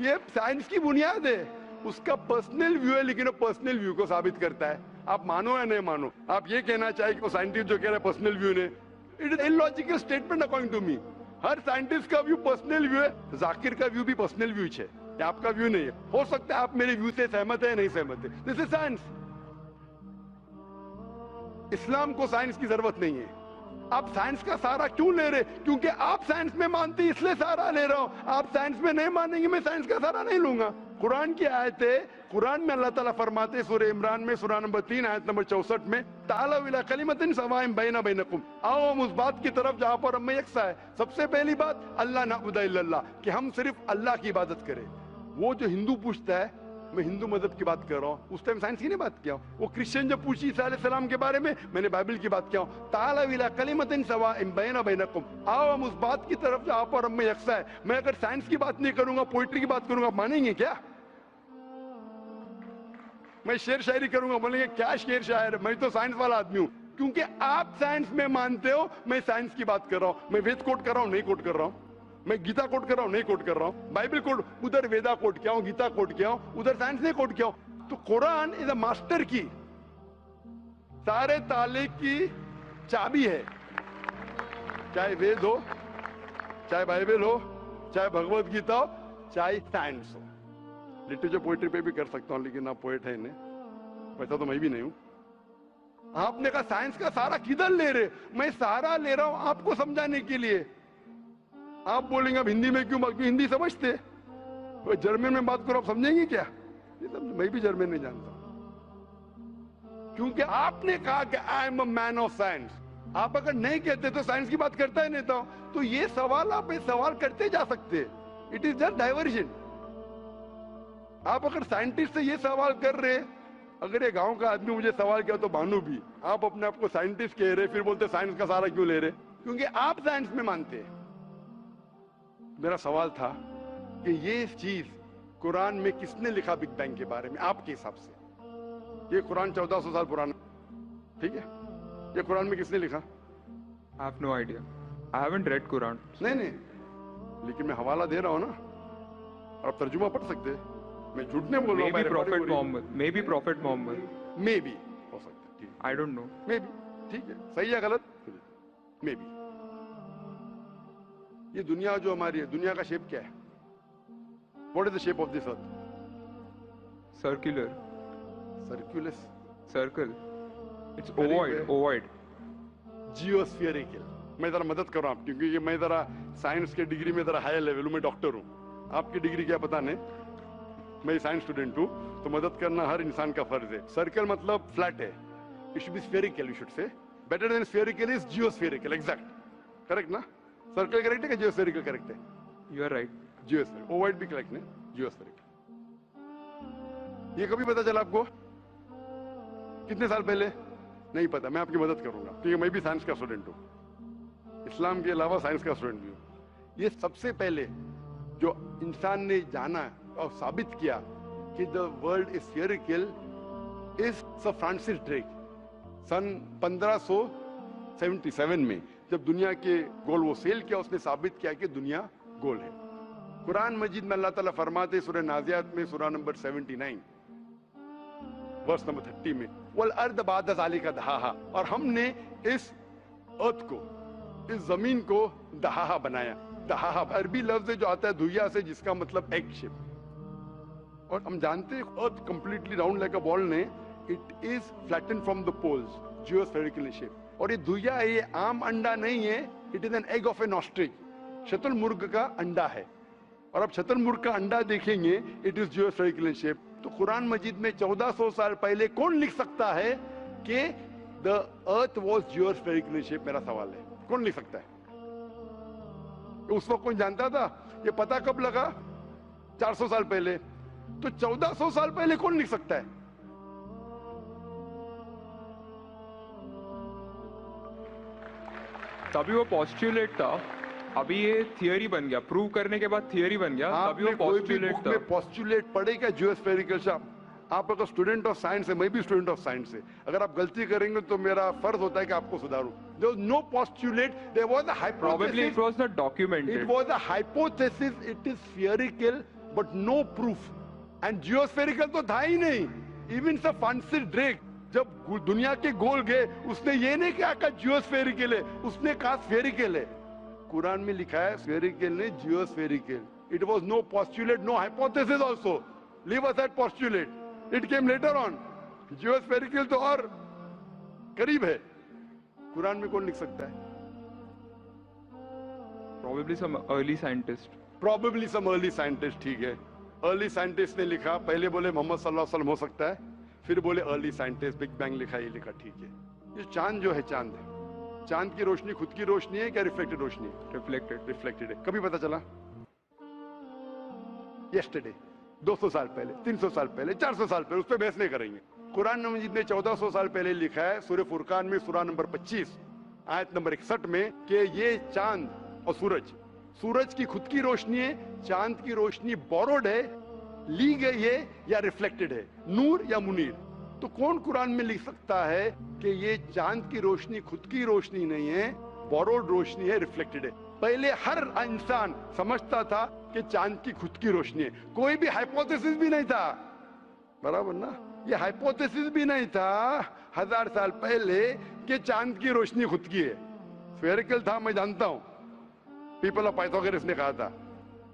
ये science की बुनियाद है. उसका पर्सनल व्यू है, लेकिन वो पर्सनल व्यू को साबित करता है. आप मानो या नहीं मानो, आप ये कहना चाहे कि वो साइंटिस्ट जो कह रहा है पर्सनल व्यू ने, it is illogical statement according to me. हर साइंटिस्ट का व्यू पर्सनल व्यू है. जाकिर का व्यू भी पर्सनल व्यू है, आपका व्यू नहीं है. हो सकता है आप मेरे व्यू से सहमत है, नहीं सहमत है. This is science. इस्लाम को साइंस की जरूरत नहीं है. आप साइंस का सहारा क्यों ले रहे? क्योंकि आप साइंस में मानते, इसलिए सहारा ले रहा हूं. आप साइंस में नहीं मानेंगे, मैं साइंस का सहारा नहीं लूंगा. कुरान की आयत है, कुरान में अल्लाह ताला फरमाते, सूरह इमरान में सूरह नंबर 3 आयत नंबर 64 में, तालू इला कलिमतिन सवाइन बैना बैनकुम, आओ हम उस बात की तरफ जहां पर हम यकसा है. सबसे पहली बात, अल्लाह नअबुद इल्लल्लाह, कि हम सिर्फ अल्लाह की इबादत करें. वो जो हिंदू पूछता है, मैं हिंदू मजहब की बात कर रहा हूँ, उस टाइम साइंस की नहीं बात किया. वो क्रिश्चियन जब पूछी ईसा अलैहिस्सलाम के बारे में, मैंने बाइबल की बात किया. ताला इला कलिमतिन सवाइन बैना बैनकुम, आओ हम उस बात की तरफ जहां पर हम यकसा है. मैं अगर साइंस की बात नहीं करूंगा, पोइट्री की बात करूंगा, मानेंगे क्या? मैं शेर शायरी करूंगा, बोलेंगे क्या शेर शायर, मैं तो साइंस वाला आदमी हूं. क्योंकि आप साइंस में मानते हो, मैं साइंस की बात कर रहा हूं. मैं वेद कोट कर रहा हूं, नहीं कोट कर रहा हूं. मैं गीता कोट कर रहा हूं, नहीं कोट कर रहा हूं. बाइबल कोट, उधर वेदा कोट किया हूं, गीता कोट किया हूं, उधर साइंस नहीं कोट किया हूं. तो कुरान इज अ मास्टर की, सारे ताले की चाबी है. चाहे वेद हो, चाहे बाइबल हो, चाहे भगवत गीता हो, चाहे साइंस हो. लिटरेचर पोएट्री पे भी कर सकता हूं, लेकिन आप पोएट है नहीं, वैसा तो मैं भी नहीं हूं. आपने कहा साइंस का सहारा किधर ले रहे? मैं सहारा ले रहा हूं आपको समझाने के लिए. आप बोलेंगे अब हिंदी में क्यों? हिंदी समझते? जर्मन में बात करो, आप समझेंगे क्या? मैं भी जर्मन नहीं जानता. क्योंकि आपने कहा कि I am a man of science. आप अगर नहीं कहते तो साइंस की बात करता ही नहीं था. तो ये सवाल आप सवाल करते जा सकते. It is just diversion. आप अगर साइंटिस्ट से ये सवाल कर रहे अगर ये गांव का आदमी मुझे सवाल किया तो भानु भी, आप अपने आप को साइंटिस्ट कह रहे, फिर बोलते साइंस का सहारा क्यों ले रहे? क्योंकि आप साइंस में मानते हैं। मेरा सवाल था कि ये चीज कुरान में किसने लिखा बिग बैंग के बारे में आपके हिसाब से? ये कुरान 1400 साल पुराना, ठीक है? ये कुरान में किसने लिखा? I have no idea. I haven't read Quran. नहीं, लेकिन मैं हवाला दे रहा हूं ना, आप तर्जुमा पढ़ सकते हैं। मैं झूठ नहीं बोल रहा हूं। Maybe Prophet Muhammad. Maybe Prophet Muhammad. May be हो सकता है, ठीक है। I don't know. May be, ठीक है, सही है गलत? May be. ये दुनिया जो हमारी है, दुनिया का शेप क्या है? What is the shape of this earth? Circular. सर्कुलस, Circle. It's Very ovoid. well. Ovoid. जियोस्फियरिकल। मैं जरा मदद कर रहा हूं, क्योंकि ये मैं जरा साइंस के डिग्री में जरा हाई लेवल हूं, मैं डॉक्टर हूं। आपकी डिग्री क्या पता नहीं, मैं साइंस स्टूडेंट हूं, तो मदद करना हर इंसान का फर्ज है। सर्कल मतलब फ्लैट है, it should be spherical, you should say. Better than spherical is geospherical, exact, correct ना? सर्कल करेक्ट है कि जियोस्फेरिकल करेक्ट है? You are right. Geospherical, ovoid भी करेक्ट है, जियोस्फेरिकल। ये कभी पता चला आपको? कितने साल पहले? नहीं पता, मैं आपकी मदद करूंगा, क्योंकि मैं भी साइंस का स्टूडेंट हूं, इस्लाम के अलावा साइंस का स्टूडेंट भी हूं। ये सबसे पहले जो इंसान ने जाना और साबित किया कि the world is spherical is Sir Francis Drake. सन 1577 में जब दुनिया के गोल वो सेल किया, उसने साबित किया कि दुनिया गोल है। कुरान मजीद में अल्लाह ताला फरमाते सूरह नाज़ियात में सूरह नंबर 79 वर्स नंबर 30 में, वल अर्द बाद ज़ालिका दहाहा, और हमने इस अर्थ को, इस जमीन को दहाहा बनाया। दहाहा अरबी लफ्ज जो आता है धुइया से, जिसका मतलब एग शेप। और हम जानते हैं earth completely round like a ball ने, it is flatten from the poles, geospherical shape. और ये धुइया है, ये आम अंडा नहीं है, it is an egg of an ostrich, शतुरमुर्ग का अंडा है। और अब शतुरमुर्ग का अंडा देखेंगे, इट इज जियोस्फेरिकल शेप। तो कुरान मजीद में 1400 साल पहले कौन लिख सकता है कि द अर्थ वाज जियोस्फेरिकल शेप? मेरा सवाल है, कौन लिख सकता है? उस वक्त कौन जानता था? ये पता कब लगा? 400 साल पहले। तो 1400 साल पहले कौन लिख सकता है? तभी वो पोस्टुलेट था, अभी ये थियरी बन गया, प्रूव करने के बाद थियरी बन गया, तभी वो पोस्टुलेट था। पोस्टुलेट पढ़ेगा जियोस्फेरिकल शेप। आप अगर स्टूडेंट ऑफ साइंस है, मैं भी स्टूडेंट ऑफ साइंस है, अगर आप गलती करेंगे तो मेरा फर्ज होता है कि आपको सुधारूं। There was no postulate, there was a hypothesis. Probably it was not documented. It was a hypothesis, it is spherical, but no proof. And geospherical तो था ही नहीं। Even Sir Francis Drake जब दुनिया के गोल गए, उसने ये नहीं कहा कि जियोस्फेरिकल है, उसने कहा स्फेरिकल है। कुरान में लिखा है स्फेरिकल नहीं, जियोस्फेरिकल। It was no postulate, no hypothesis also. Leave aside postulate. It came later on. जियोस्फेरिकल तो और करीब है। कुरान में कौन लिख सकता है? Probably some early scientist. Probably some early scientist, ठीक है। अर्ली साइंटिस्ट ने लिखा, पहले बोले मोहम्मद सल्लल्लाहु अलैहि वसल्लम हो सकता है, फिर बोले अर्ली साइंटिस्ट, बिग बैंग लिखा, ये लिखा, ठीक है। ये चांद जो है, चांद है, चांद की रोशनी खुद की रोशनी है क्या रिफ्लेक्टेड रोशनी है? रिफ्लेक्टेड है। कभी पता चला? यस्टरडे, 200 साल पहले, 300 साल पहले, 400 साल पहले, उस पर बहस नहीं करेंगे। कुरान मजीद ने 1400 साल पहले लिखा है सूरह फुरकान में सूरह नंबर 25 आयत नंबर 61 में कि ये चांद और सूरज की खुद की रोशनी है, चांद की रोशनी बोरोड है, ली गई है या रिफ्लेक्टेड है, नूर या मुनीर। तो कौन कुरान में लिख सकता है कि ये चांद की रोशनी खुद की रोशनी नहीं है, बोरोड रोशनी है, रिफ्लेक्टेड है? पहले हर इंसान समझता था कि चांद की खुद की रोशनी है, कोई भी हाइपोथेसिस भी नहीं था, बराबर ना? ये हाइपोथेसिस भी नहीं था 1000 साल पहले कि चांद की रोशनी खुद की है। स्फेरिकल था, मैं जानता हूं, पीपल ऑफ पाइथागोरस ने कहा था।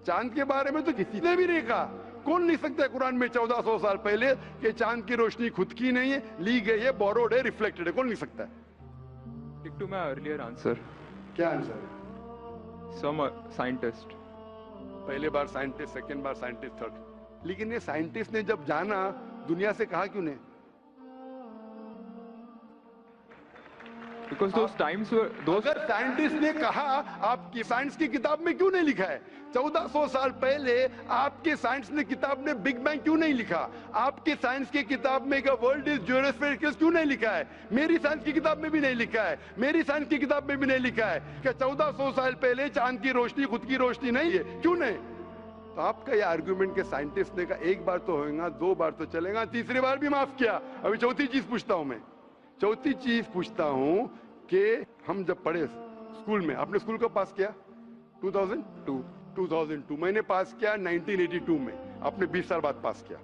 चांद के बारे में तो किसी ने भी नहीं कहा। कौन लिख सकता है कुरान में 1400 साल पहले कि चांद की रोशनी खुद की नहीं है, ली गई है, बोरोड है, रिफ्लेक्टेड है? कौन लिख सकता है? Stick to my earlier answer. क्या आंसर है? Some scientist. पहले बार साइंटिस्ट, सेकेंड बार साइंटिस्ट, थर्ड। लेकिन ये साइंटिस्ट ने जब जाना, दुनिया से कहा क्यों नहीं? Because those times were those. अगर साइंटिस्ट ने कहा, आपकी साइंस की किताब में क्यों नहीं लिखा है? 1400 साल पहले आपके साइंस ने किताब ने बिग बैंग क्यों नहीं लिखा? आपके साइंस की किताब में वर्ल्ड इज ज्योमेट्रिकल क्यों नहीं लिखा है? मेरी साइंस की किताब में भी नहीं लिखा है, मेरी साइंस की किताब में भी नहीं लिखा है कि 1400 साल पहले चांद की रोशनी खुद की रोशनी नहीं है, क्यों नहीं? तो आपका ये आर्गुमेंट के साइंटिस्ट ने कहा एक बार तो होगा, दो बार तो चलेगा, तीसरी बार भी माफ किया। अभी चौथी चीज पूछता हूं मैं, चौथी चीज पूछता हूं कि हम जब पढ़े स्कूल में, आपने स्कूल कब पास किया? 2002 मैंने पास किया 1982 में, आपने 20 साल बाद पास किया।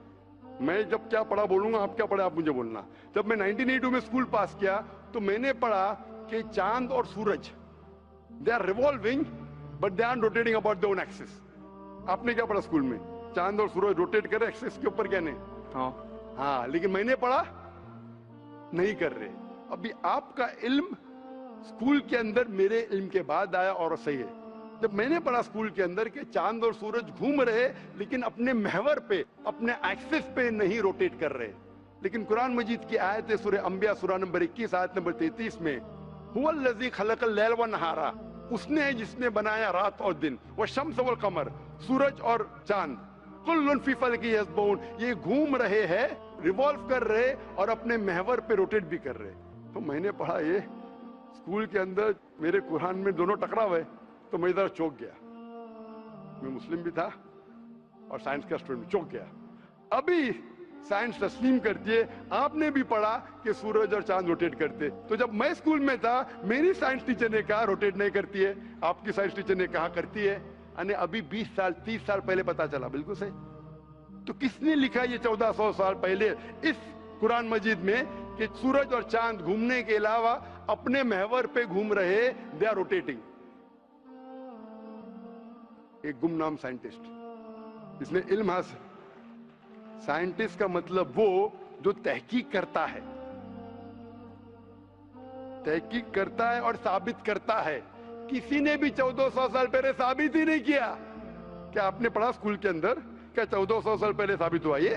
मैं जब क्या पढ़ा बोलूंगा, आप क्या पढ़े आप मुझे बोलना। जब मैं 1982 में स्कूल पास किया तो मैंने पढ़ा कि चांद और सूरज they are revolving but they are rotating about their own axis. आपने क्या पढ़ा स्कूल में? चांद और सूरज रोटेट कर रहे एक्सिस के ऊपर, क्या नहीं? हाँ, लेकिन मैंने पढ़ा नहीं कर रहे। अभी आपका इल्म स्कूल के अंदर मेरे इल्म के बाद आया और सही है। जब मैंने पढ़ा स्कूल के अंदर कि चांद और सूरज घूम रहे लेकिन अपने महवर पे, अपने एक्सिस पे नहीं रोटेट कर रहे। लेकिन कुरान मजीद की आयत है सूरह अंबिया सूरह नंबर 21 आयत नंबर 33 में, हुवल्लज़ी खलक़ल लैल व नहारा, उसने है जिसने बनाया रात और दिन, व शम्स वल कमर, सूरज और चांद, कुल्लुन फी फलकी यस्बहून, ये घूम रहे हैं, रिवॉल्व कर रहे और अपने महवर पे रोटेट भी कर रहे। तो मैंने पढ़ा ये स्कूल के अंदर, मेरे कुरान में दोनों टकरा हुए, तो मैं इधर चौंक गया। मैं मुस्लिम भी था और साइंस का स्टूडेंट, चौंक गया। अभी साइंस तस्लीम करती है, आपने भी पढ़ा कि सूरज और चांद रोटेट करते। तो जब मैं स्कूल में था मेरी साइंस टीचर ने कहा रोटेट नहीं करती है, आपकी साइंस टीचर ने कहा करती है। यानी अभी 20 साल 30 साल पहले पता चला, बिल्कुल सही। तो किसने लिखा ये 1400 साल पहले इस कुरान मजीद में कि सूरज और चांद घूमने के अलावा अपने महवर पे घूम रहे, दे आर रोटेटिंग? एक गुमनाम साइंटिस्ट, इसने इल्म हासिल। साइंटिस्ट का मतलब वो जो तहकीक करता है, तहकीक करता है और साबित करता है। किसी ने भी 1400 साल पहले साबित ही नहीं किया। क्या आपने पढ़ा स्कूल के अंदर क्या 1400 साल पहले साबित हुआ ये?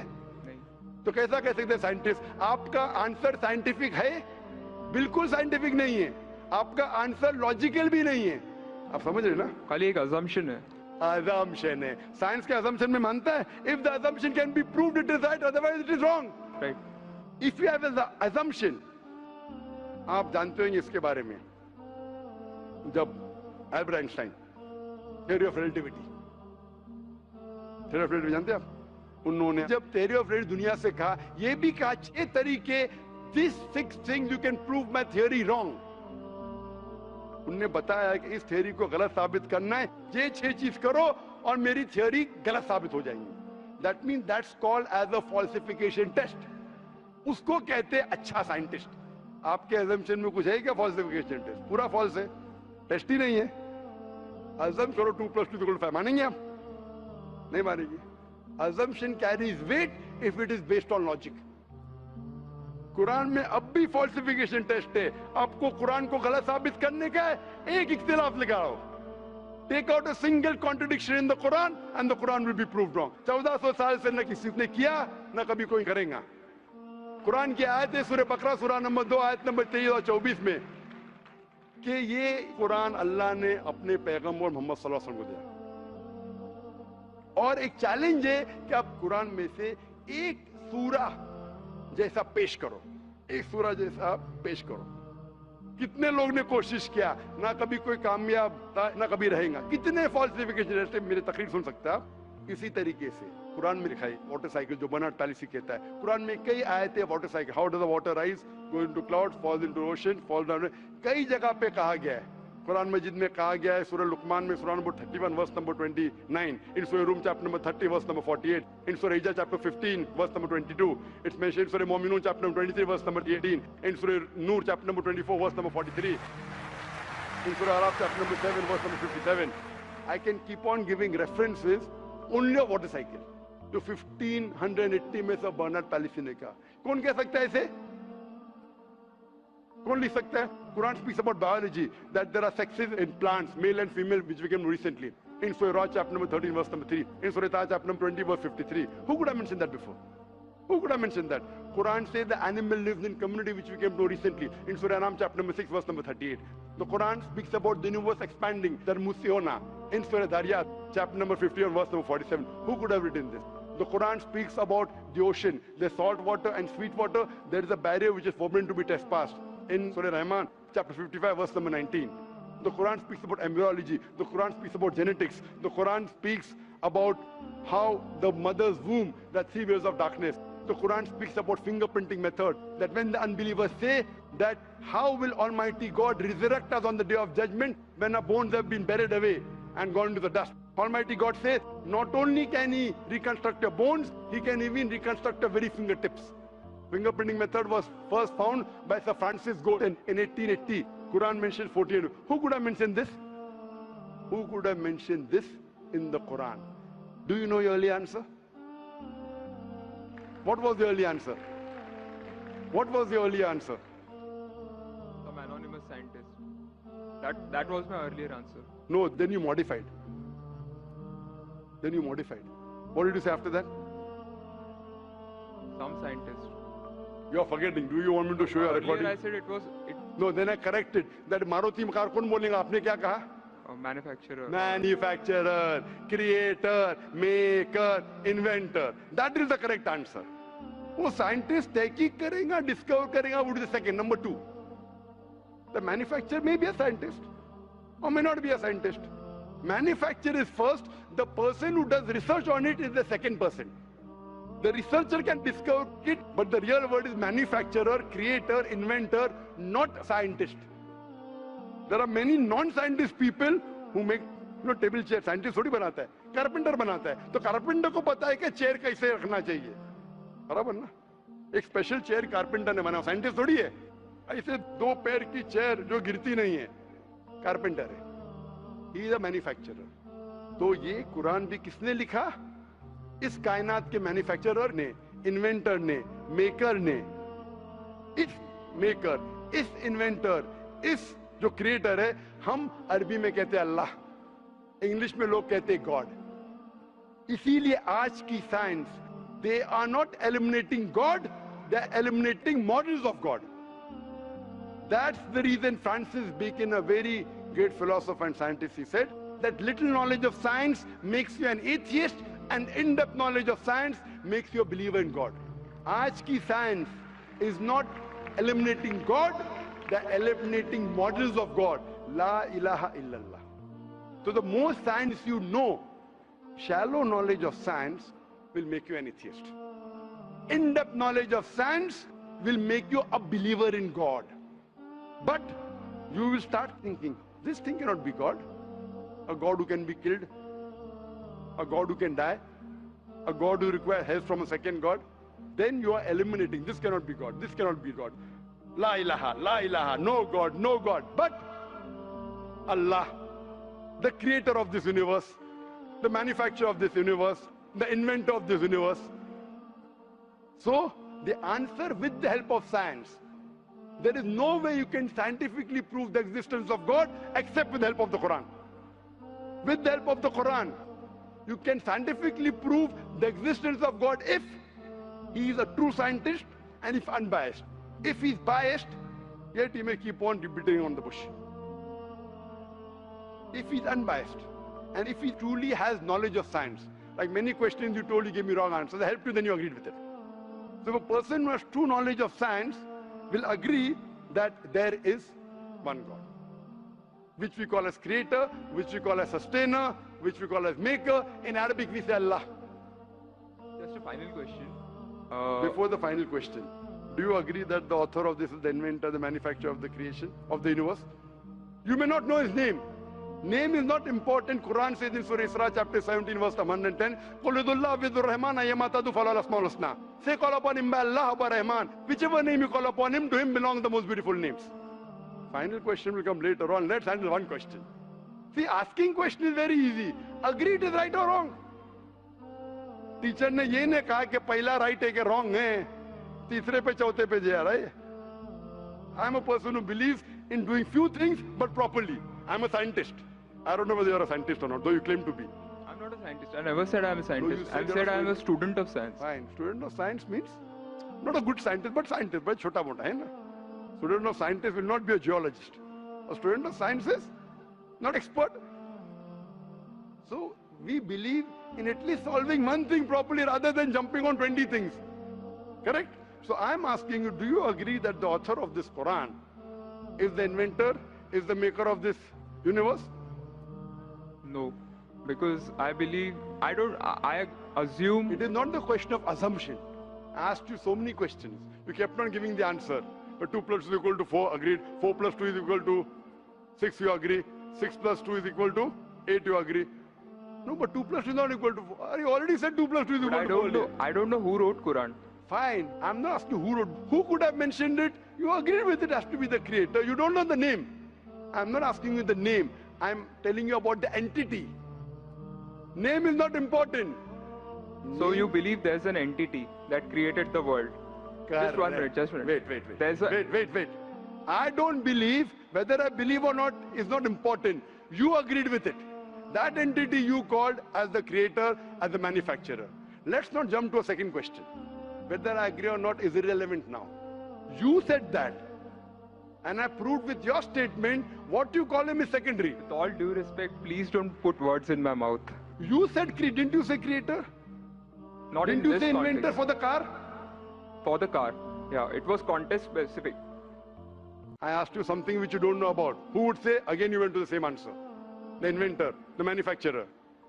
तो कैसा कह सकते साइंटिस्ट? आपका आंसर साइंटिफिक है? बिल्कुल साइंटिफिक नहीं है। आपका आंसर लॉजिकल भी नहीं है। आप समझ रहे ना? खाली एक अजम्पशन है। अजम्पशन है। साइंस के अजम्पशन में मानता है if the assumption can be proved it is right, otherwise it is wrong. Right. If you have an assumption, आप जानते होंगे इसके बारे में, जब Albert Einstein theory of relativity, theory of relativity जानते हैं आप? उन्होंने जब थ्योरी ऑफ रिलेटिविटी दुनिया से कहा, ये भी कहा 6 तरीके, this 6 things you can prove my theory wrong. उन्होंने बताया कि इस थ्योरी को गलत साबित करना है, ये 6 चीज करो और मेरी थ्योरी गलत साबित हो जाएंगी। That mean that's called as a falsification test. उसको कहते हैं अच्छा साइंटिस्ट। आपके अजम्पशन में कुछ है क्या फॉल्सिफिकेशन टेस्ट? पूरा फॉल्स है, टेस्ट ही नहीं है। अजम करो 2 + 2 = 5, मानेंगे आप? नहीं मानेंगे। assumption carries weight if it is based on logic. Quran में अब भी फॉल्सिफिकेशन टेस्ट है। आपको कुरान को गलत साबित करने का है, एक इख्तिलाफ लगाओ, take out a single contradiction in the Quran and the Quran will be proved wrong. 1400 साल से न किसी ने किया न कभी कोई करेगा। कुरान की आयत है सूरह बकरा सूरह नंबर 2 आयत नंबर 23 और 24 में कि ये कुरान अल्लाह ने अपने पैगंबर मोहम्मद सल्लल्लाहु अलैहि वसल्लम को दिया। और एक चैलेंज है कि आप कुरान में से एक सूरा जैसा पेश करो, एक सूरा जैसा पेश करो। कितने लोग ने कोशिश किया, ना कभी कोई कामयाब था ना कभी रहेगा। कितने फॉल्सिफिकेशन जैसे मेरे तकरीर सुन सकते हैं आप। इसी तरीके से कुरान में लिखा है वाटर साइकिल, जो बर्नार्ड पॉलिसी कहता है। कुरान में कई आयतें water cycle, how does the water rise, go into clouds, falls into ocean, fall down, कई जगह पे कहा गया है। कुरान मजिद में कहा गया है सूरह लुकमान में सूरह नंबर 31 वर्स नंबर 29, इन सूरह Rum chapter number 30 verse number 48, in सूरह Hijr chapter 15 verse number 22, it's mentioned सूरह Muminun chapter number 23 verse number 18, in सूरह Nur chapter number 24 verse number 43, in सूरह Araf chapter number 7 verse number 57. I can keep on giving references only of water cycle. जो 1580 में से Bernard policy ने कहा। कौन कह सकता है इसे? कौन लिख सकता है? Quran speaks about biology, that there are sexes in plants, male and female, which we came recently. In Surah Ra chapter number 13 verse number 3. In Surah Taha chapter number 20 verse 53. Who could have mentioned that before? Who could have mentioned that? Quran says the animal lives in community, which we came to recently in Surah Ram chapter number 6 verse number 38. The Quran speaks about the universe expanding, Darmusiona, in Surah Dariyat chapter number 51 verse number 47. Who could have written this? The Quran speaks about the ocean. There's salt water and sweet water. There is a barrier which is forbidden to be trespassed in Surah Rahman chapter 55 verse number 19. The Quran speaks about embryology. The Quran speaks about genetics. The Quran speaks about how the mother's womb, that 3 years of darkness. The Quran speaks about fingerprinting method, that when the unbelievers say that how will Almighty God resurrect us on the day of judgment when our bones have been buried away and gone to the dust. Almighty God says not only can He reconstruct your bones, He can even reconstruct your very fingertips. Fingerprinting method was first found by Sir Francis Galton in 1880. Quran mentions 48. Who could have mentioned this? Who could have mentioned this in the Quran? Do you know your early answer? What was the early answer? What was the early answer? Some anonymous scientist. That was my earlier answer. No, then you modified. Then you modified. What did you say after that? Some scientist. You are forgetting. Do you want me to show you a recording? Earlier I said it was No, then I corrected. That Maruti car कौन बोलेगा? आपने क्या कहा? a manufacturer. Manufacturer, creator, maker, inventor. That is the correct answer. वो scientist तहकीक करेगा, discover करेगा, would be the second. Number 2. The manufacturer may be a scientist or may not be a scientist. Manufacturer is first. The person who does research on it is the second person. The researcher can discover it, but the real word is manufacturer, creator, inventor, not scientist. There are many non-scientist people who make table chair. Scientist थोड़ी बनाता है, carpenter बनाता है. तो carpenter को पता है कि chair कैसे रखना चाहिए. बराबर ना? एक special chair carpenter ने बनाया. Scientist थोड़ी है. ऐसे 2 पैर की chair जो गिरती नहीं है, carpenter है. He is a manufacturer. तो ये कुरान भी किसने लिखा? इस कायनात के मैन्युफैक्चरर ने, इन्वेंटर ने, मेकर ने. इस मेकर, इस इन्वेंटर, इस जो क्रिएटर है, हम अरबी में कहते हैं अल्लाह, इंग्लिश में लोग कहते हैं गॉड. इसीलिए आज की science, they are not eliminating God, they are eliminating models of God. That's the reason Francis Bacon, a very great philosopher and scientist, he said that little knowledge of science makes you an atheist and in-depth knowledge of science makes you a believer in God. आज की science is not eliminating God, they're eliminating models of God. La ilaha illallah. So the more science you know, shallow knowledge of science will make you an atheist. In-depth knowledge of science will make you a believer in God. But you will start thinking, this thing cannot be God. A God who can be killed, a God who can die, a God who requires help from a second God. Then you are eliminating, this cannot be God, this cannot be God. La ilaha, no God, no God. But Allah, the creator of this universe, the manufacturer of this universe, the inventor of this universe. So, the answer with the help of science. There is no way you can scientifically prove the existence of God except with the help of the Quran. With the help of the Quran, you can scientifically prove the existence of God if he is a true scientist and if unbiased. If he is biased, yet he may keep on beating on the bush. If he is unbiased and if he truly has knowledge of science, like many questions you told, you gave me wrong answers, I helped you, then you agreed with it. So if a person who has true knowledge of science will agree that there is one God, which we call as creator, which we call as sustainer, which we call as maker. In Arabic we say Allah. Just a final question. Before the final question, do you agree that the author of this is the inventor, the manufacturer of the creation, of the universe? You may not know his name. Name is not important. Quran says in Surah Isra chapter 17 verse 110, قُلْ ادُ اللَّهُ وِذُ الرَّحْمَنَ أَيَّمَا تَدُ فَلَا الْأَسْمَاءُ الْحُسْنَى. Say call upon him by Allah or by Rahman. Whichever name you call upon him, to him belong the most beautiful names. Final question will come later on. Let's handle one question. See, asking question is very easy. Agree it is right or wrong. Teacher ने ये नहीं कहा कि पहला right है कि wrong है, तीसरे पे चौथे पे जा रहा है. I am a person who believes in doing few things but properly. I am a scientist. I don't know whether you are a scientist or not, though you claim to be. I'm not a scientist. I never said I'm a scientist. said I you're said a I'm a student. student of science. Fine. Student of science means not a good scientist, but scientist. But chota mota hai na. Student of scientist will not be a geologist. A student of science is not expert. So we believe in at least solving one thing properly rather than jumping on 20 things. Correct? So I'm asking you, do you agree that the author of this Quran is the inventor, is the maker of this universe? No, because I believe, I assume. It is not the question of assumption. I asked you so many questions. You kept on giving the answer. But 2 plus 2 is equal to 4, agreed. 4 plus 2 is equal to 6, you agree. 6 plus 2 is equal to 8, you agree. No, but 2 plus 2 is not equal to 4. You already said 2 plus 2 is But equal to 4. I don't know who wrote Quran. Fine. I'm not asking who wrote. Who could have mentioned it? You agreed with it has to be the creator. You don't know the name. I'm not asking you the name. I'm telling you about the entity. Name is not important. So you believe there's an entity that created the world? Just 1 minute, just 1 minute. Wait. Wait. I don't believe. Whether I believe or not is not important. You agreed with it. That entity you called as the creator, as the manufacturer. Let's not jump to a second question. Whether I agree or not is irrelevant now. You said that. And I proved with your statement what you call him is secondary. With all due respect, please don't put words in my mouth. You said, didn't you say creator? Not Didn't in you this say inventor context. for the car? For the car. Yeah, it was context specific. I asked you something which you don't know about. Who would say? Again, you went to the same answer. The inventor, the manufacturer.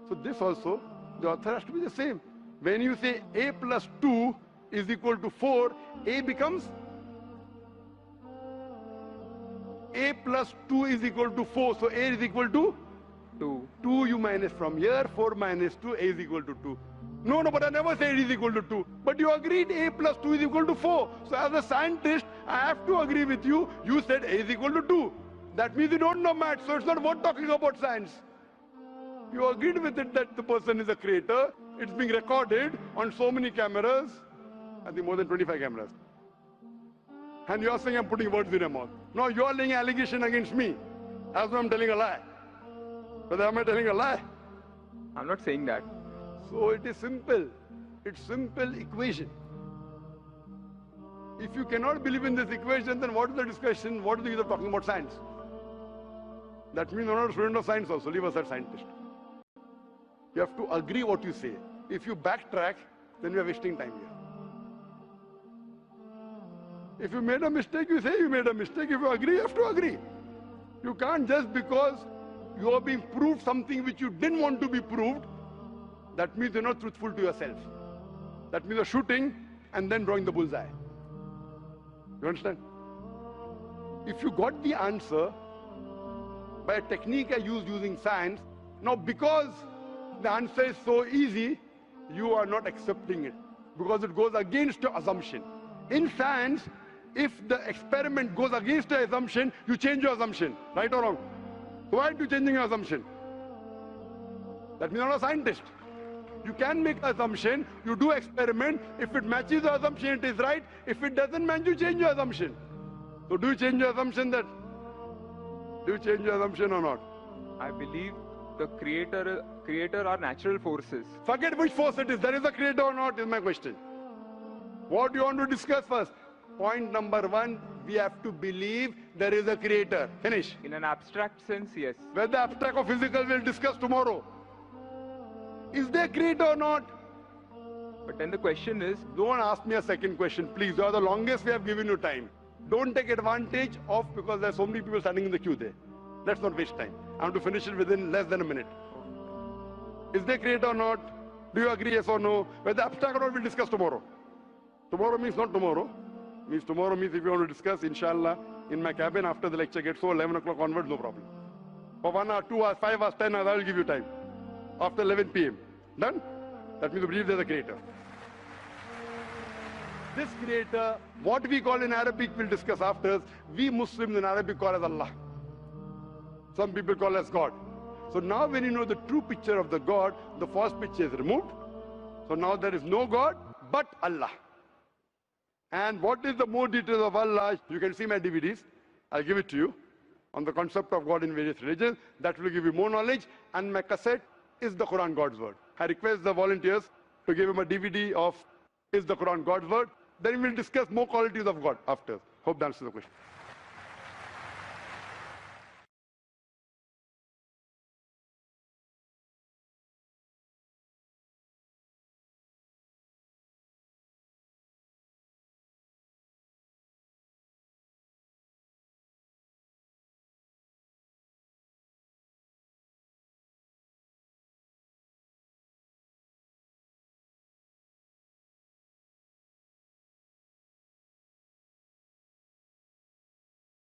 So this also, the author has to be the same. When you say A plus 2 is equal to 4, A becomes A plus 2 is equal to 4. So A is equal to 2. 2 you minus from here, 4 minus 2, A is equal to 2. No, but I never said it is equal to 2. But you agreed A plus 2 is equal to 4. So as a scientist, I have to agree with you. You said A is equal to 2. That means you don't know math, so it's not worth talking about science. You agreed with it that the person is a creator. It's being recorded on so many cameras. I think more than 25 cameras. And you are saying I'm putting words in your mouth. No, you are laying an allegation against me. As though I'm telling a lie. Whether am I telling a lie? I'm not saying that. So it is simple. It's simple equation. If you cannot believe in this equation, then what is the discussion? What is the use of talking about science? That means you're not a student of science also. Leave aside scientist. You have to agree what you say. If you backtrack, then you are wasting time here. If you made a mistake, you say you made a mistake. If you agree, you have to agree. You can't just because you are being proved something which you didn't want to be proved, that means you're not truthful to yourself. That means you're shooting and then drawing the bullseye. You understand? If you got the answer by a technique I use using science, now because the answer is so easy, you are not accepting it because it goes against your assumption. In science, if the experiment goes against your assumption, you change your assumption, right or wrong? Why are you changing your assumption? That means you're not a scientist. You can make an assumption, you do experiment, if it matches the assumption, it is right. If it doesn't match, you change your assumption. So do you change your assumption then? Do you change your assumption or not? I believe the creator are natural forces. Forget which force it is. There is a creator or not is my question. What do you want to discuss first? Point number 1, we have to believe there is a creator. Finish. In an abstract sense, yes. Whether abstract or physical, we'll discuss tomorrow. Is there a creator or not? But then the question is, Don't ask me a second question, please. You are the longest we have given you time. Don't take advantage of because there are so many people standing in the queue there. Let's not waste time. I want to finish it within less than a minute. Is there a creator or not? Do you agree, yes or no? Whether abstract or not, we'll discuss tomorrow. Tomorrow means not tomorrow. Tomorrow means if you want to discuss, inshallah, in my cabin after the lecture gets so 11 o'clock onwards, no problem. For 1 hour, 2 hours, 5 hours, 10 hours, I will give you time. After 11 p.m. Done? That means you believe there's a creator. This creator, what we call in Arabic, we'll discuss after. We Muslims in Arabic call as Allah. Some people call as God. So now when you know the true picture of the God, the false picture is removed. So now there is no God but Allah. And what is the more details of Allah? You can see my DVDs. I'll give it to you on the concept of God in various religions. That will give you more knowledge. And my cassette Is the Quran God's word? I request the volunteers to give him a DVD of Is the Quran God's word? Then we'll discuss more qualities of God after. Hope that answers the question.